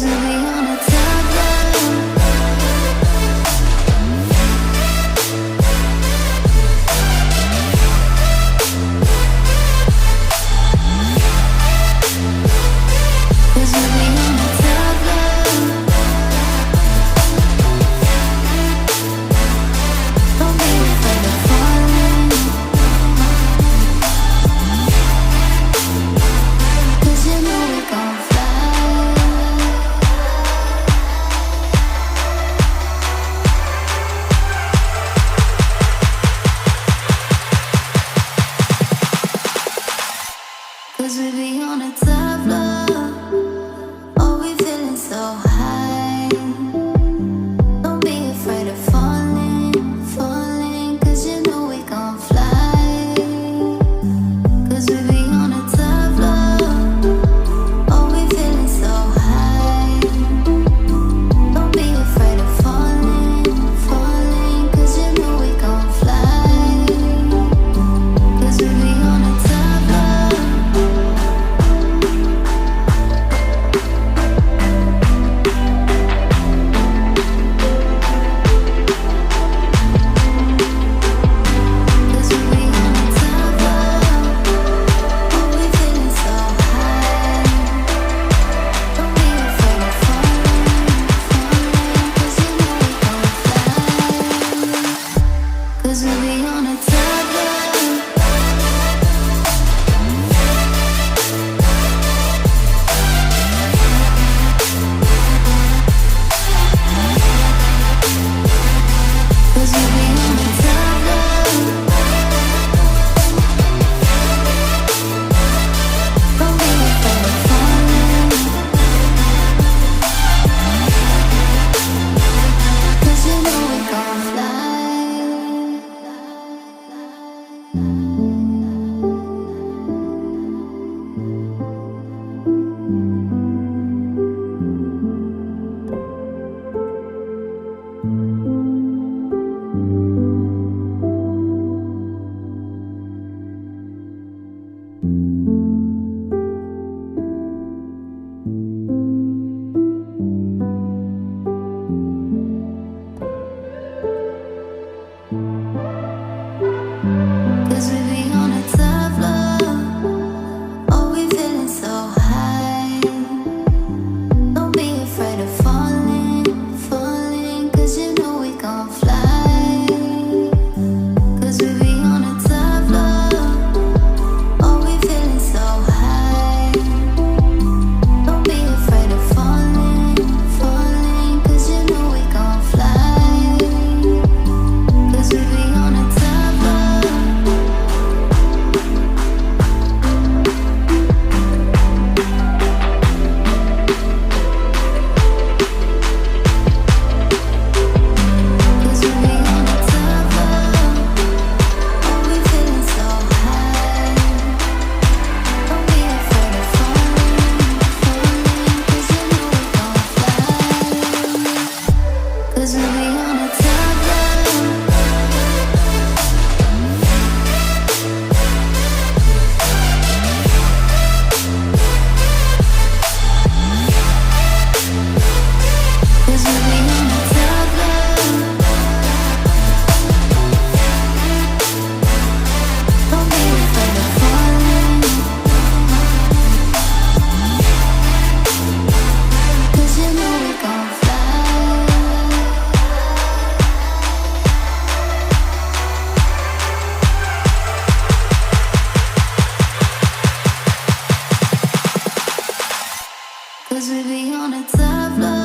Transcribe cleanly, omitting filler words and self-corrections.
'Cause we be on a top love. Cause we be on a top love. Oh, we feeling so high. Don't be afraid of falling, falling. Cause you know we gon' fly. Cause we be on a top love. Oh, we feeling so high. Don't be afraid of falling, falling. Cause you know we gon' fly. Cause we be on a top love. Cause we be on a top love. Cause we be on a top love. Don't be afraid of falling. Cause you know we gon' fly. Cause we be on a top love. Oh, we feeling so high. Don't be afraid of falling, falling. Cause you know we gon' fly. Cause we be on a top love. Oh, we feeling so high. Don't be afraid of falling, falling. Cause you know we gon' fly. Cause we be on a top love. Cause we be on a top love. Oh, we feeling so high. Don't be afraid of falling, falling. Cause you know we gon' fly. Cause we be on a top love. Cause we be on a top love. Don't be afraid of falling. Cause you know we gon' fly. Cause we be on a top love.